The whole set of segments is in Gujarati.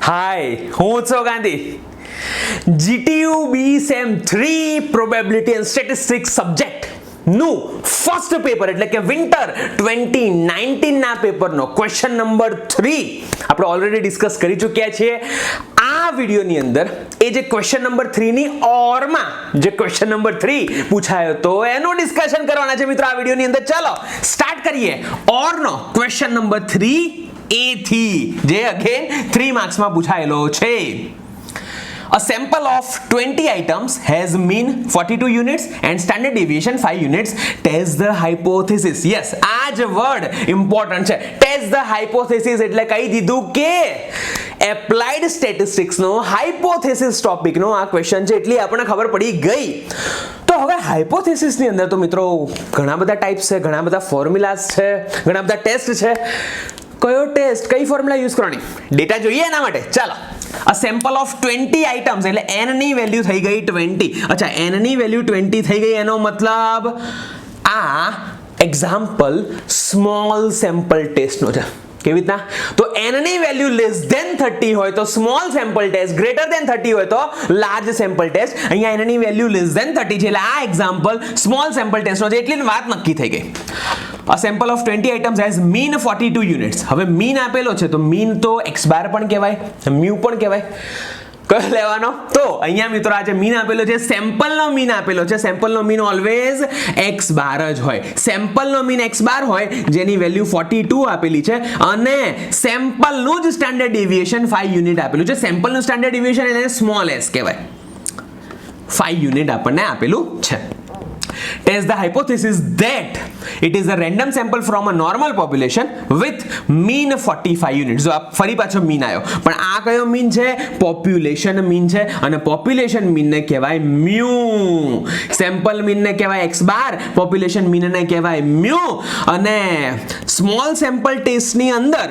હાય, હું છું Gandhi. GTU B Sem 3 Probability and Statistics subject નું ફર્સ્ટ પેપર એટલે કે વિન્ટર 2019 ના પેપરનો ક્વેશ્ચન નંબર 3 આપણે ઓલરેડી ડિસ્કસ કરી ચૂક્યા છીએ. આ વિડિયોની અંદર એ જે ક્વેશ્ચન નંબર 3 ની ઓરમાં જે ક્વેશ્ચન નંબર 3 પૂછાયો તો એનું ડિસ્કશન કરવાના છે મિત્રો આ વિડિયોની અંદર. ચાલો સ્ટાર્ટ કરીએ ઓરનો ક્વેશ્ચન નંબર 3A થી, જે અગેન 3 માર્ક્સમાં પૂછાયેલો છે. A sample of 20 items has mean 42 units and standard deviation 5 units. Test the hypothesis. Yes, આ જ વર્ડ ઇમ્પોર્ટન્ટ છે. Test the hypothesis એટલે કહી દીધું કે એપ્લાઇડ સ્ટેટિસ્ટિક્સ નો હાઇપોથેસિસ ટોપિક નો આ ક્વેશ્ચન છે, એટલે આપણને ખબર પડી ગઈ. તો હવે હાઇપોથેસિસ ની અંદર તો મિત્રો ઘણા બધા ટાઈપ્સ છે, ઘણા બધા ફોર્મ્યુલાસ છે, ઘણા બધા ટેસ્ટ છે. કયો ટેસ્ટ, કઈ ફોર્મ્યુલા યુઝ કરવાની, ડેટા જોઈએ એના માટે. ચાલો, a sample of 20 items એટલે n ની વેલ્યુ થઈ ગઈ 20. અચ્છા, n ની વેલ્યુ 20 થઈ ગઈ એનો મતલબ આ એક્ઝામ્પલ સ્મોલ સેમ્પલ ટેસ્ટ નો છે. કેવી રીતના? તો n ની વેલ્યુ લેસ ધેન 30 હોય તો small sample test, greater than 30 હોય તો લાર્જ સેમ્પલ ટેસ્ટ. અહીંયા n ની વેલ્યુ લેસ ધેન 30 છે એટલે આ એક્ઝામ્પલ સ્મોલ સેમ્પલ ટેસ્ટ નો છે, એટલે વાત નક્કી થઈ ગઈ. A sample of 20 items has mean 42 units. હવે મીન આપેલો છે તો મીન તો x બાર પણ કહેવાય, મ્યુ પણ કહેવાય. કયો લેવાનો? તો અહીંયા મિત્રો આ જે મીન આપેલો છે, સેમ્પલનો મીન આપેલો છે. સેમ્પલનો મીન ઓલવેઝ x બાર જ હોય. સેમ્પલનો મીન x બાર હોય જેની વેલ્યુ 42 આપેલી છે, અને સેમ્પલનું જ સ્ટાન્ડર્ડ ડેવિએશન 5 યુનિટ આપેલું છે. સેમ્પલનું સ્ટાન્ડર્ડ ડેવિએશન એટલે સ્મોલ s કહેવાય. 5 યુનિટ આપણને આપેલું છે. Test the hypothesis that it is a random sample from a normal population with mean 45 units. જો આ ફરી પાછો મીન આવ્યો, પણ આ કયો મીન છે? પોપ્યુલેશન મીન છે, અને પોપ્યુલેશન મીન ને કહેવાય મ્યુ. સેમ્પલ મીન ને કહેવાય x બાર, પોપ્યુલેશન મીન ને કહેવાય મ્યુ. અને સ્મોલ સેમ્પલ ટેસ્ટ ની અંદર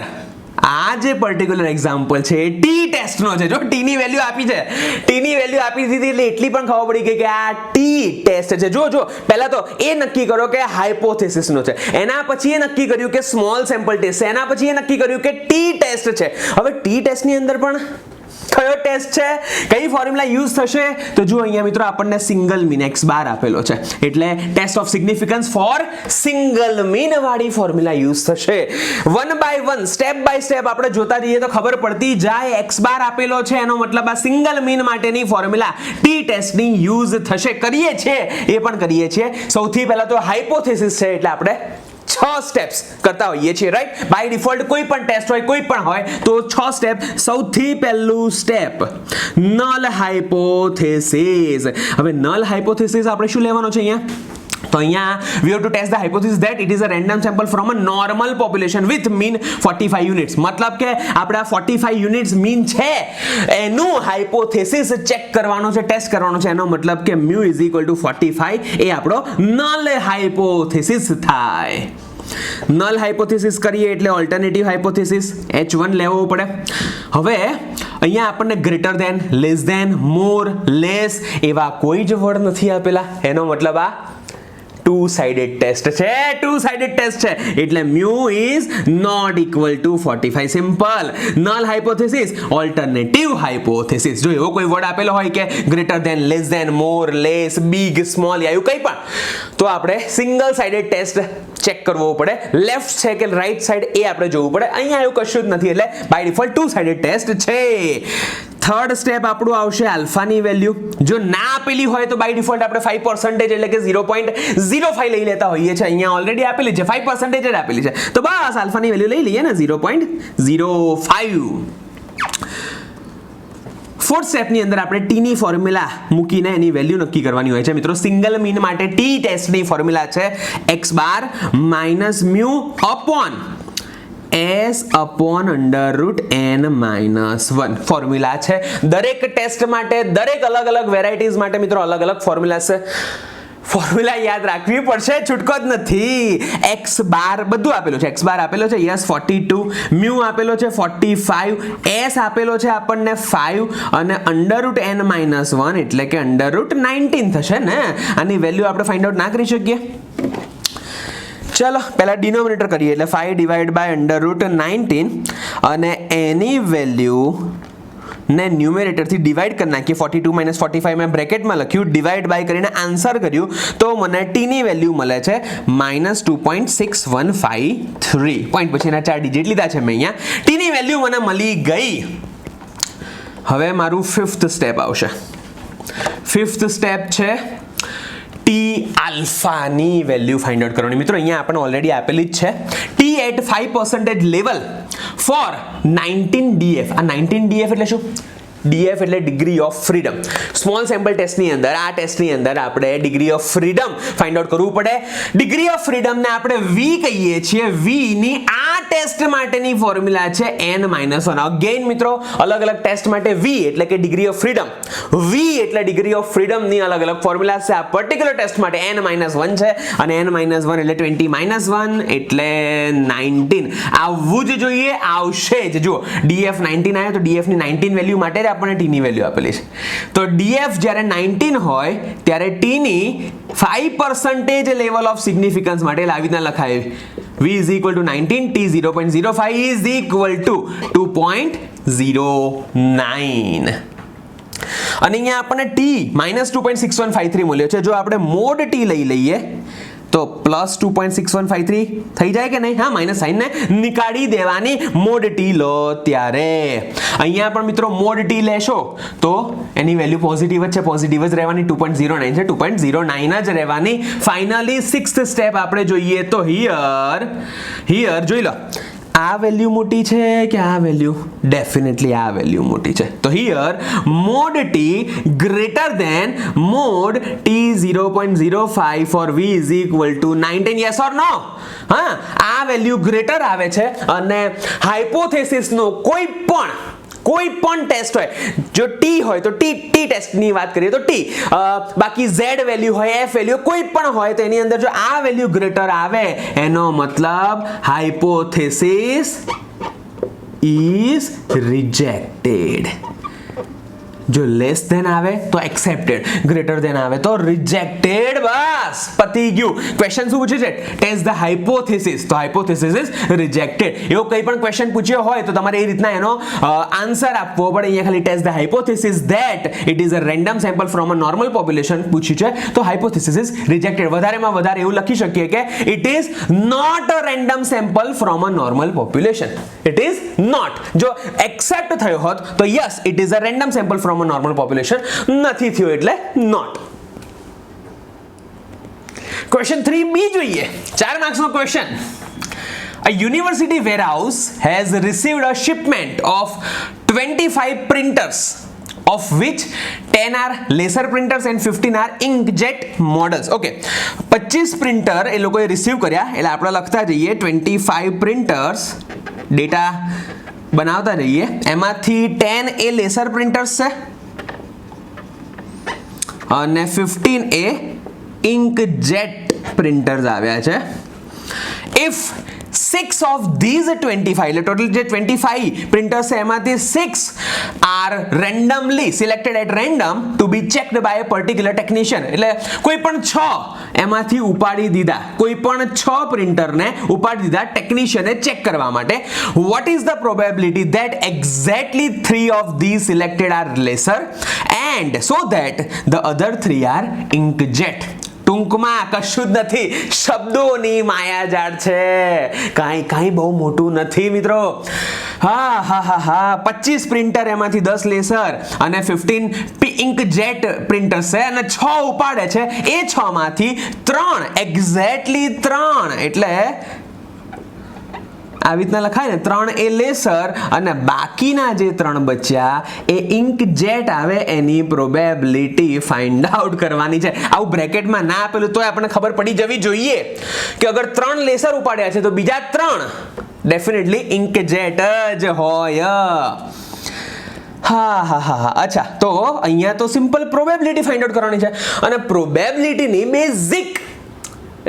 આ જે પર્ટિક્યુલર એક્ઝામ્પલ છે એ ટી ટેસ્ટ નો છે. જો ટી ની વેલ્યુ આપી છે, ટી ની વેલ્યુ આપી દીધી એટલે એટલી પણ ખબર પડી ગઈ કે આ ટી ટેસ્ટ છે. જો પહેલા તો એ નક્કી કરો કે હાઇપોથેસિસ નો છે, એના પછી એ નક્કી કર્યું કે સ્મોલ સેમ્પલ ટેસ્ટ છે, એના પછી એ નક્કી કર્યું કે ટી ટેસ્ટ છે. હવે ટી ટેસ્ટ ની અંદર પણ કયો ટેસ્ટ છે, કઈ ફોર્મ્યુલા યુઝ થશે? તો જો અહીંયા મિત્રો આપણને સિંગલ મીન x બાર આપેલો છે, એટલે test of significance for single mean વાળી ફોર્મ્યુલા યુઝ થશે. One by one, step by step આપણે જોતા જઈએ તો ખબર પડતી જાય. x બાર આપેલો છે એનો મતલબ આ સિંગલ મીન માટેની ફોર્મ્યુલા ટી ટેસ્ટ ની યુઝ થશે. કરીએ છીએ, એ પણ કરીએ છીએ. સૌથી પહેલા તો હાઇપોથેસિસ છે એટલે આપણે 6 સ્ટેપ્સ કરતા હોઈએ છીએ, રાઈટ? બાય ડિફોલ્ટ કોઈ પણ ટેસ્ટ હોય, કોઈ પણ હોય તો 6 સ્ટેપ. સૌથી પહેલું સ્ટેપ નલ હાઇપોથેસિસ. હવે નલ હાઇપોથેસિસ આપણે શું લેવાનો છે અહીંયા? તો અહીંયા we have to test the hypothesis that it is a random sample from a normal population with mean 45 units. મતલબ કે આપણે આ 45 યુનિટ્સ મીન છે એનું હાઇપોથેસિસ ચેક કરવાનો છે, ટેસ્ટ કરવાનો છે. એનો મતલબ કે mu is equal to 45 એ આપણો નલ હાઇપોથેસિસ થાય. નલ હાઇપોથેસિસ કરીએ એટલે ઓલ્ટરનેટિવ હાઇપોથેસિસ H1 લેવો પડે. હવે અહીંયા આપણને greater than, less than, more, less એવા કોઈ જ વર્ડ નથી આપેલા. એનો મતલબ આ ટુ સાઇડેડ ટેસ્ટ છે. ટુ સાઇડેડ ટેસ્ટ છે એટલે mu is not equal to 45. Simple. Null hypothesis, alternative hypothesis. જો એવો કોઈ વર્ડ આપેલો હોય કે greater than, less than, more, less, big, small, એવું કંઈ પણ, તો આપણે સિંગલ સાઇડેડ ટેસ્ટ ચેક કરવો પડે. લેફ્ટ છે કે રાઈટ સાઈડ એ આપણે જોવું પડે. અહીંયા એવું કશું જ નથી એટલે by default two sided test છે. થર્ડ સ્ટેપ આપણું આવશે આલ્ફાની વેલ્યુ. જો ના આપેલી હોય તો બાય ડિફોલ્ટ આપણે 5% એટલે કે 0.05 લઈ લેતા હોઈએ છીએ. અહીંયા ઓલરેડી આપેલી છે, 5% જ આપેલી છે, તો બસ આલ્ફાની વેલ્યુ લઈ લઈએ ને, 0.05. ફોર્થ સ્ટેપની અંદર આપણે ટી ની ફોર્મ્યુલા મૂકીને એની વેલ્યુ નક્કી કરવાની હોય છે મિત્રો. સિંગલ મીન માટે ટી ટેસ્ટની ફોર્મ્યુલા છે x bar minus mu upon s upon √n-1 formula છે. દરેક ટેસ્ટ માટે, દરેક અલગ અલગ વેરાયટીઝ માટે મિત્રો અલગ અલગ ફોર્મ્યુલા છે. ફોર્મ્યુલા યાદ રાખવી પડશે, છૂટકો જ નથી. x બાર બધું આપેલું છે. x બાર આપેલો છે, યસ 42, મ્યુ આપેલો છે 45, s આપેલો છે આપણને 5, અને √n-1 એટલે કે √19 થશે ને. આની વેલ્યુ આપણે ફાઇન્ડ આઉટ ના કરી શકીએ? चलो पहला डिनोमिनेटर करिए એટલે 5 / √19 અને એની વેલ્યુ ને ન્યુમેરેટરથી ડિવાઈડ કરી નાખીએ 42 માઇનસ 45 મેં બ્રેકેટમાં લખ્યું ડિવાઈડ બાય કરીને આન્સર કર્યું તો મને ટીની વેલ્યુ મળે છે -2.6153 પોઈન્ટ પછીના 4 ડિજિટ લીધા છે મેં અહીંયા ટીની વેલ્યુ મને મળી ગઈ હવે મારું ફિફ્થ સ્ટેપ આવશે ફિફ્થ સ્ટેપ છે ટી આલ્ફાની વેલ્યુ ફાઇન્ડ આઉટ કરવાની મિત્રો અહીંયા આપણને ઓલરેડી આપેલી જ છે T at 5% level for 19 DF આ 19 ડીએફ એટલે શું ડીએફ એટલે degree of freedom small sample ટેસ્ટની અંદર આ ટેસ્ટની અંદર આપણે degree of freedom find out કરવું પડે ડિગ્રી ઓફ ફ્રીડમને આપણે વી કહીએ છીએ વી ની આ ટેસ્ટ માટેની ફોર્મ્યુલા છે n-1 અગેન મિત્રો અલગ અલગ ટેસ્ટ માટે વી એટલે કે ડિગ્રી ઓફ ફ્રીડમ વી એટલે ડિગ્રી ઓફ ફ્રીડમ ની અલગ અલગ ફોર્મ્યુલા છે આ પર્ટિક્યુલર ટેસ્ટ માટે n-1 છે અને n-1 એટલે 20-1 એટલે 19 આવવું જ જોઈએ આવશે જ જુઓ ડીએફ 19 આવ્યો તો ડીએફ ની 19 વેલ્યુ માટે આપણને ટી ની વેલ્યુ આપેલી છે તો ડીએફ જ્યારે 19 હોય ત્યારે ટી ની 5% લેવલ ઓફ સિગ્નિફિકન્સ માટે આવી રીતના લખાય v is equal to 19 t 0.05 is equal to 2.09 અને અહીંયા આપણને t -2.6153 મળ્યો છે જો આપણે મોડ t લઈ લઈએ તો +2.6153 થઈ જાય કે નહીં હા માઇનસ સાઇન ને નીકાળી દેવાની મોડ ટી લો ત્યારે અહીંયા પણ મિત્રો મોડ ટી લેશો તો એની વેલ્યુ પોઝિટિવ જ છે પોઝિટિવ જ રહેવાની 2.09 છે 2.09 જ રહેવાની ફાઇનલી સિક્સ્થ સ્ટેપ આપણે જોઈએ તો હિયર જોઈ લો આ વેલ્યુ મોટી છે કે આ વેલ્યુ ડેફિનેટલી આ વેલ્યુ મોટી છે તો here mod T greater than mod T 0.05 for v is equal to 19 yes or no હા આ વેલ્યુ ગ્રેટર આવે છે અને હાઇપોથેસિસ નો કોઈ પણ ટેસ્ટ હોય જો ટી હોય તો ટી ટેસ્ટની વાત કરીએ તો ટી બાકી ઝેડ વેલ્યુ હોય એફ વેલ્યુ કોઈ પણ હોય તો એની અંદર જો આ વેલ્યુ ગ્રેટર આવે એનો મતલબ હાઇપોથેસિસ ઇઝ રિજેક્ટેડ જો લેસ ધેન આવે તો એક્સેપ્ટેડ ગ્રેટર ધેન આવે તો રિજેક્ટેડ બસ પતી ગયું ક્વેશ્ચન શું પૂછે છે ટેસ્ટ ધ હાઇપોથેસિસ તો હાઇપોથેસિસ ઇઝ રિજેક્ટેડ એવો કંઈ પણ ક્વેશ્ચન પૂછ્યો હોય તો તમારે એ રીતના એનો આન્સર આપવો પડે અહીંયા ખાલી test the hypothesis that it is a random sample from a normal population પૂછ્યું છે તો હાઇપોથેસિસ ઇઝ રિજેક્ટેડ વધારેમાં વધારે એવું લખી શકીએ કે it is not a random sample from a normal population it is not જો એક્સેપ્ટ થયો હોત તો yes it is a random sample from a normal population નથી થયો એટલે not question 3b જોઈએ 4 માર્ક્સ નો question A university warehouse has received a shipment of 25 printers of which 10 are laser printers and 15 are inkjet models okay 25 printer એ લોકોએ રિસીવ કર્યા એટલે આપણે લખતા જઈએ 25 પ્રિન્ટર્સ ડેટા બનાવતા રહીએ એમાંથી 10 એ લેસર પ્રિન્ટર્સ છે અને 15 એ ઇન્કજેટ પ્રિન્ટર્સ આવ્યા છે ઇફ 6 of these 25 એટલે ટોટલ જે 25 પ્રિન્ટર્સ છે એમાંથી 6 are randomly selected at random to be checked by a particular technician એટલે કોઈ પણ 6 એમાંથી ઉપાડી દીધા કોઈ પણ 6 પ્રિન્ટરને ઉપાડી દીધા ટેકનિશિયને ચેક કરવા માટે what is the probability that exactly 3 of these selected are laser and so that the other 3 are inkjet ટૂંકમાં કશું જ નથી શબ્દોની માયાજાળ છે કાંઈ બહુ મોટું નથી મિત્રો હા 25 પ્રિન્ટર એમાંથી 10 લેસર અને 15 ઇન્કજેટ પ્રિન્ટર્સ છે અને 6 ઉપાડે છે એ 6 માંથી 3 એક્ઝેક્ટલી 3 એટલે આવી રીતના લખાય ને 3 એ લેસર અને બાકીના જે 3 બચ્યા એ ઇન્કજેટ આવે એની પ્રોબેબિલિટી ફાઇન્ડ આઉટ કરવાની છે આવું બ્રેકેટમાં ના આપેલું તોય આપણને ખબર પડી જવી જોઈએ કે અગર 3 લેસર ઉપાડ્યા છે તો બીજા 3 ડેફિનેટલી ઇન્કજેટ જ હોય અચ્છા તો અહીંયા તો સિમ્પલ પ્રોબેબિલિટી ફાઇન્ડ આઉટ કરવાની છે અને પ્રોબેબિલિટીની બેઝિક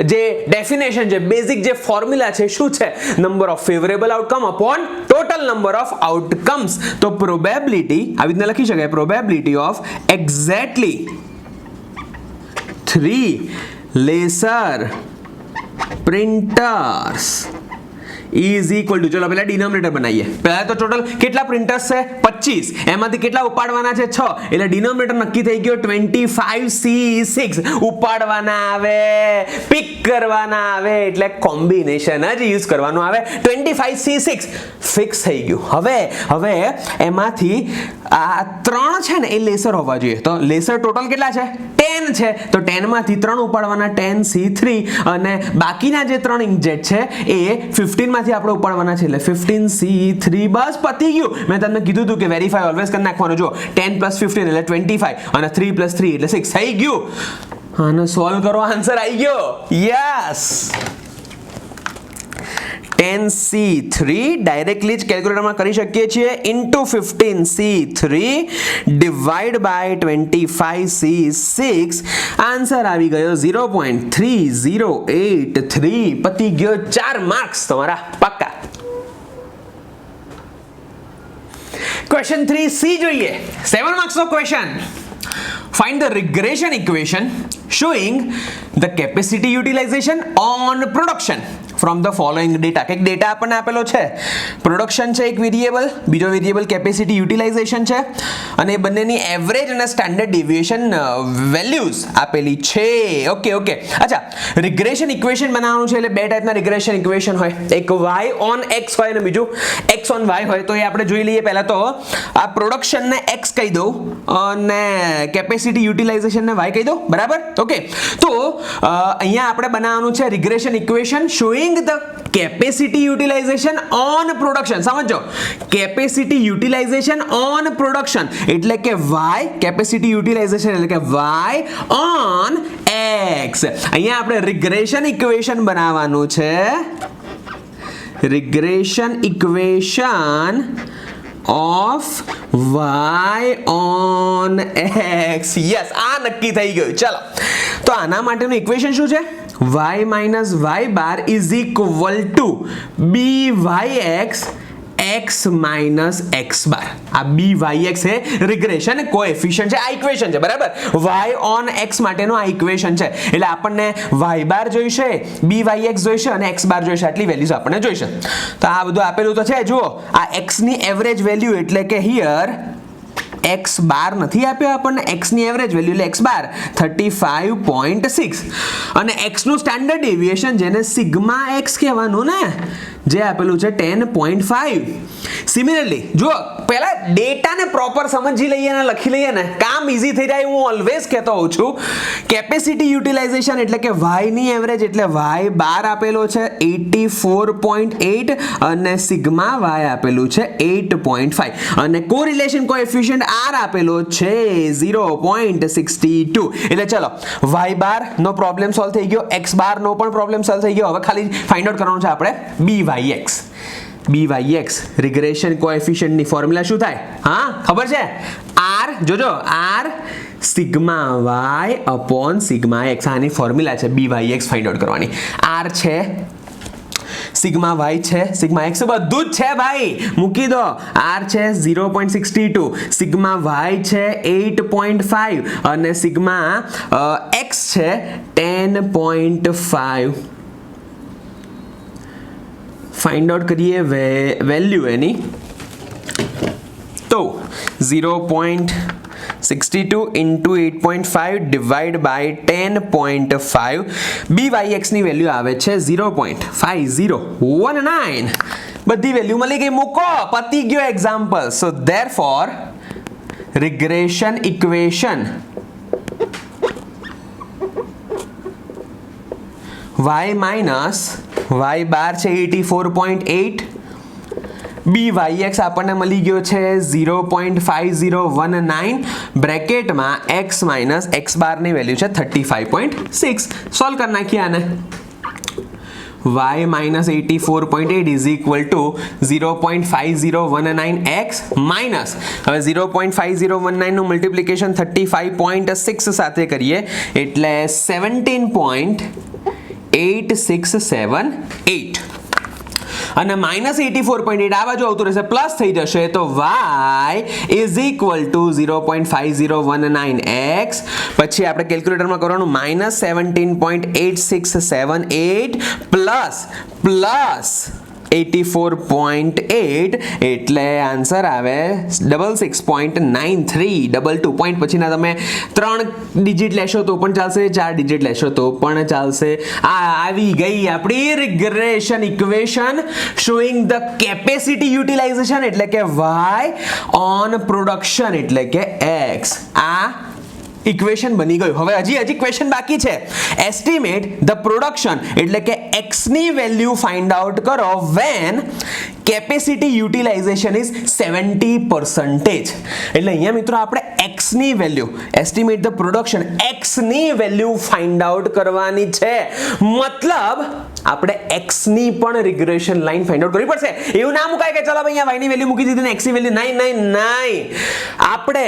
જે ડેફિનેશન છે બેઝિક જે ફોર્મ્યુલા છે શું છે number of favourable outcome upon total number of outcomes તો પ્રોબેબિલિટી આવી રીતના લખી શકાય probability of exactly 3 laser printers is equal to, ચલો પહેલા ડિનોમિનેટર બનાવીએ. પહેલા તો ટોટલ કેટલા પ્રિન્ટર્સ છે 25, એમાંથી કેટલા ઉપાડવાના છે 6, એટલે ડિનોમિનેટર નક્કી થઈ ગયો 25C6 ઉપાડવાના આવે, પિક કરવાના આવે, એટલે કોમ્બિનેશન જ યુઝ કરવાનું આવે. 25C6 ફિક્સ થઈ ગયું. હવે એમાંથી આ 3 છે ને એ લેસર હોવા જોઈએ, તો લેસર ટોટલ કેટલા છે 10 છે, તો 10 માંથી 3 ઉપાડવાના 10C3, અને બાકીના જે 3 ઇન્કજેટ છે એ 15 માંથી આપણે ઉપાડવાના છે, એટલે 15C3. બસ પતી ગયું. મેં તમને કીધું હતું કે વેરીફાઈ ઓલવેઝ કરી નાખવાનું. જો 10 + 15 એટલે 25, અને 3 + 3 એટલે 6 થઈ ગયું. આને સોલ્વ કરો, આન્સર આવી ગયો. યસ, 10C3 ડાયરેક્ટલી જ કેલ્ક્યુલેટરમાં કરી શકીએ છીએ, into 15C3 divide by 25C6. Answer આવી ગયો 0.3083. પતી ગયો. 4 માર્ક્સ તમારા પાક્કા. ક્વેશ્ચન 3C જોઈએ, 7 માર્ક્સ નો question. Find the regression equation showing the capacity utilization on production from the following data. એક ડેટા આપણને આપેલો છે, પ્રોડક્શન છે એક વેરિયેબલ, બીજો વેરિયેબલ કેપેસિટી યુટિલાઇઝેશન છે, અને એ બંનેની એવરેજ અને સ્ટાન્ડર્ડ ડેવિએશન વેલ્યુઝ આપેલી છે. ઓકે. અચ્છા, રિગ્રેશન ઇક્વેશન બનાવવાનું છે, એટલે બે ટાઈપના રિગ્રેશન ઇક્વેશન હોય, એક y on x હોય અને બીજું x on y હોય. તો એ આપણે જોઈ લઈએ. પહેલા તો આ પ્રોડક્શનને x કહી દઉં અને કેપેસિટી યુટિલાઇઝેશનને y કહી દઉં, બરાબર? ઓકે, તો અહીંયા આપણે બનાવવાનું છે regression equation showing the capacity utilization on production. સમજો, capacity utilization on production એટલે કે y capacity utilization એટલે કે y on x. અહીંયા આપણે રિગ્રેશન ઇક્વેશન બનાવવાનું છે, regression equation of y on x. Yes, આ નક્કી થઈ ગયું. ચલો, તો આના માટેનું ઇક્વેશન શું છે? y minus y bar is equal to byx x minus x bar. આ byx એ રિગ્રેશન કોએફિશિયન્ટ છે, આ ઇક્વેશન છે, બરાબર? y on x માટેનો આ ઇક્વેશન છે, એટલે આપણને y bar જોઈશે, byx જોઈશે અને x bar જોઈશે. આટલી વેલ્યુઝ આપણને જોઈશે. તો આ બધું આપેલું તો છે. જુઓ, આ x ની એવરેજ વેલ્યુ એટલે કે હિયર x બાર નથી આપ્યો આપણને, x ની એવરેજ વેલ્યુ એટલે x બાર 35.6, અને x નું સ્ટાન્ડર્ડ ડેવિએશન જેને સિગ્મા x કહેવાનું ને, જે આપેલું છે 10.5. સિમિલરલી જો પહેલા ડેટાને પ્રોપર સમજી લઈએ અને લખી લઈએ ને, કામ ઈઝી થઈ જાય. હું ઓલવેઝ કહેતો હોઉં છું, કેપેસિટી યુટિલાઇઝેશન એટલે કે y ની એવરેજ એટલે y બાર આપેલો છે 84.8, અને સિગ્મા y આપેલું છે 8.5, અને કોરિલેશન કોએફિશિયન્ટ r આપેલો છે 0.62. એટલે ચલો, y બાર નો પ્રોબ્લેમ સોલ્વ થઈ ગયો, x બાર નો પણ પ્રોબ્લેમ સોલ્વ થઈ ગયો. હવે ખાલી ફાઇન્ડ આઉટ કરવાનું છે આપણે byx. રિગ્રેશન કોએફિશિયન્ટ ની ફોર્મ્યુલા શું થાય? હા, ખબર છે? r, જોજો, r sigma y upon sigma x. આની ફોર્મ્યુલા છે byx ફાઇન્ડ આઉટ કરવાની. r છે, સિગ્મા y છે, સિગ્મા x બધું જ છે ભાઈ, મૂકી દો. r છે 0.62, સિગ્મા y છે 8.5, અને સિગ્મા x છે 10.5. ફાઇન્ડ આઉટ કરીએ વેલ્યુ એની, તો 0.62 into 8.5 ડિવાઈડ બાય 10.5. byx ની વેલ્યુ આવે છે 0.5019. બધી વેલ્યુ મળી ગઈ, મૂકો, પતી ગયો example. So therefore regression equation y minus y bar છે 84.8, byx આપણને મળી ગયો છે 0.5019, બ્રેકેટમાં x minus x બાર ની વેલ્યુ છે 35.6. સોલ્વ કરી નાખીએ આને. y minus 84.8 is equal to 0.5019x minus, હવે 0.5019 નું મલ્ટીપ્લિકેશન 35.6 સાથે કરીએ એટલે 17.8678, અને માઇનસ 84.8 આ બાજુ આવતું રહેશે, પ્લસ થઈ જશે, તો y is equal to 0.5019x. પછી આપણે કેલ્ક્યુલેટરમાં કરવાનું -17.8678 પ્લસ 84.8 એટલે આન્સર આવે 66.93. 22 પોઈન્ટ પછીના તમે 3 ડિજિટ લેશો તો પણ ચાલશે, 4 ડિજિટ લેશો તો પણ ચાલશે. આ આવી ગઈ આપણી regression equation showing the capacity utilization એટલે કે y ઓન પ્રોડક્શન એટલે કે x. આ ઇક્વેશન બની ગયું. હવે હજી ક્વેશ્ચન બાકી છે. એસ્ટિમેટ ધ પ્રોડક્શન એટલે કે x ની વેલ્યુ ફાઇન્ડ આઉટ કરો when કેપેસિટી યુટિલાઇઝેશન ઇઝ 70%. એટલે અહીંયા મિત્રો આપણે x ની value estimate the production x ની વેલ્યુ ફાઇન્ડ આઉટ કરવાની છે. મતલબ આપણે x ની પણ રિગ્રેશન લાઈન ફાઇન્ડ આઉટ કરવી પડશે. એવું ના મુકાય કે ચલો ભાઈ અહીંયા y ની વેલ્યુ મૂકી દીધી ને x ની વેલ્યુ નહીં. આપણે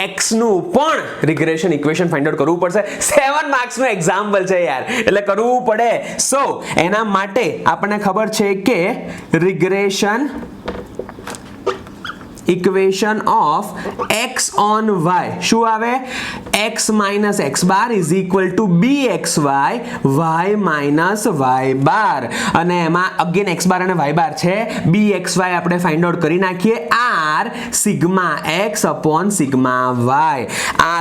x નું પણ રિગ્રેશન ઇક્વેશન ફાઇન્ડ આઉટ કરવું પડશે. 7 માર્ક્સ નું એક્ઝામ્પલ છે યાર, એટલે કરવું પડે. સો એના માટે આપણને ખબર છે કે regression equation of x on y શું આવે? x minus x bar is equal to bxy y minus y bar. અને એમાં અગેન x bar અને y bar છે. bxy આપણે ફાઇન્ડ આઉટ કરી નાખીએ. r sigma x upon sigma y.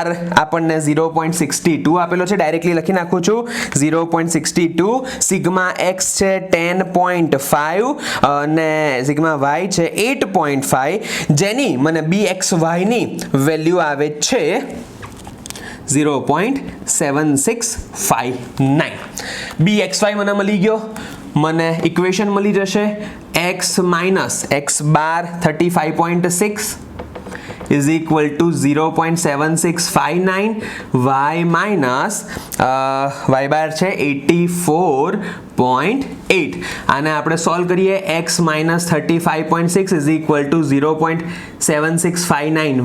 r આપણને 0.62 આપેલો છે, ડાયરેક્ટલી લખી નાખું છું 0.62. સિગ્મા x છે 10.5 અને સિગ્મા y છે 8.5, જેની મને bxy ની વેલ્યુ આવે છે 0.7659. bxy મને મળી ગયો. મને ઇક્વેશન મળી જશે x minus x bar 35.6 is equal to 0.7659, y minus y bar છે 84.8. આને આપણે સોલ્વ કરીએ. x minus 35.6 is equal to 0.7659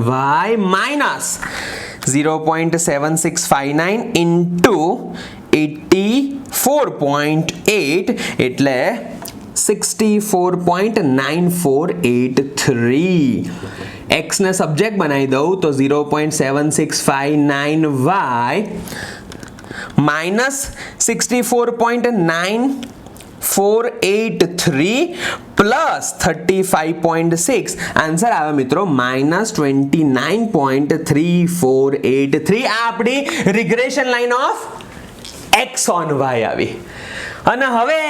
y minus 0.7659 into 84.8 એટલે 64.9483. x ને સબ્જેક્ટ બનાવી દઉં તો 0.7659y minus 64.9483 પ્લસ 35.6. આન્સર આવે મિત્રો -29.3483. આ આપણી regression line of x on y આવી. અને હવે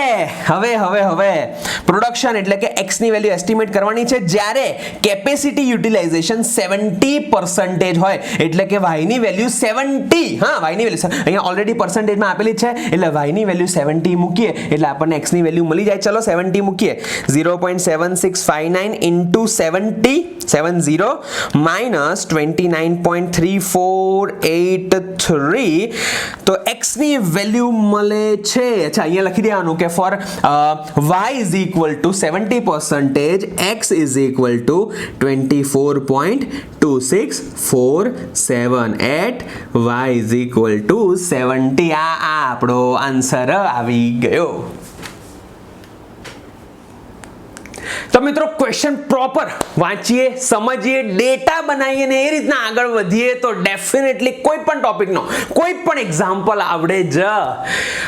પ્રોડક્શન એટલે કે x ની વેલ્યુ એસ્ટિમેટ કરવાની છે જ્યારે કેપેસિટી યુટિલાઇઝેશન 70% હોય, એટલે કે y ની વેલ્યુ 70. y ની વેલ્યુ અહીંયા ઓલરેડી પર્સન્ટેજમાં આપેલી છે, એટલે y ની વેલ્યુ 70 મૂકીએ એટલે આપણને x ની વેલ્યુ મળી જાય. ચલો 70 મૂકીએ. 0.7659 into 70 minus 29.3483 તો x ની વેલ્યુ મળે છે. અચ્છા, અહીંયા લખી દેવાનું કે four y is equal to 70%, x is equal to 24.2647 at y is equal to 70. આ આપણો આન્સર આવી ગયો. તો મિત્રો ક્વેશ્ચન પ્રોપર વાંચીએ, સમજીએ, ડેટા બનાવીએ ને એ રીતના આગળ વધીએ તો ડેફિનેટલી કોઈ પણ ટોપિકનો કોઈ પણ એક્ઝામ્પલ આવડે જ.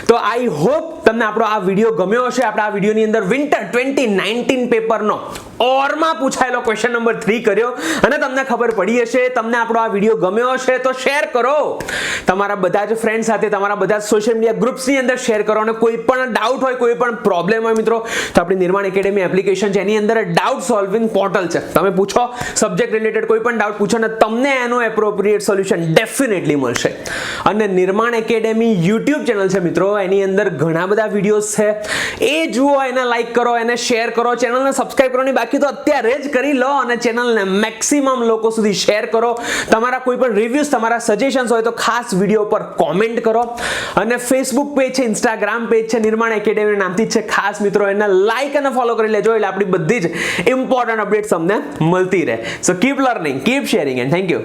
તો આઈ હોપ તમને આપણો આ વિડીયો ગમ્યો હશે. આપણે આ વિડીયોની અંદર વિન્ટર 2019 પેપરનો ઓરમાં પૂછાયેલો ક્વેશ્ચન નંબર 3 કર્યો અને તમને ખબર પડી હશે. તમને આપણો આ વિડીયો ગમ્યો હશે તો શેર કરો તમારા બધા જ ફ્રેન્ડ સાથે, તમારા બધા સોશિયલ મીડિયા ગ્રુપ્સની અંદર શેર કરો. અને કોઈ પણ ડાઉટ હોય, કોઈ પણ પ્રોબ્લેમ હોય મિત્રો, તો આપણી નિર્માણ એકેડેમી એપ્લિકેશન છે, એની અંદર ડાઉટ સોલ્વિંગ પોર્ટલ છે. તમે પૂછો સબ્જેક્ટ રિલેટેડ કોઈ પણ ડાઉટ પૂછો ને તમને એનું એપ્રોપ્રિએટ સોલ્યુશન ડેફિનેટલી મળશે. અને નિર્માણ એકેડેમી યુટ્યુબ ચેનલ છે મિત્રો, એની અંદર ઘણા બધા વિડીયોઝ છે, એ જુઓ, એને લાઈક કરો, એને શેર કરો, ચેનલને સબસ્ક્રાઇબ કરવાની બાકી તો અત્યારે જ કરી લો અને ચેનલને મેક્સિમમ લોકો સુધી શેર કરો. તમારા કોઈ પણ રિવ્યુઝ, તમારા સજેશન્સ હોય તો ખાસ વિડીયો પર કોમેન્ટ કરો. અને ફેસબુક પેજ છે, ઇન્સ્ટાગ્રામ પેજ છે, નિર્માણ એકેડેમી નામથી જ છે. ખાસ મિત્રો એને લાઈક અને ફોલો કરી લેજો, એટલે આપણી બધી જ ઇમ્પોર્ટન્ટ અપડેટ્સ તમને મળતી રહે. સો keep learning, keep sharing and thank you.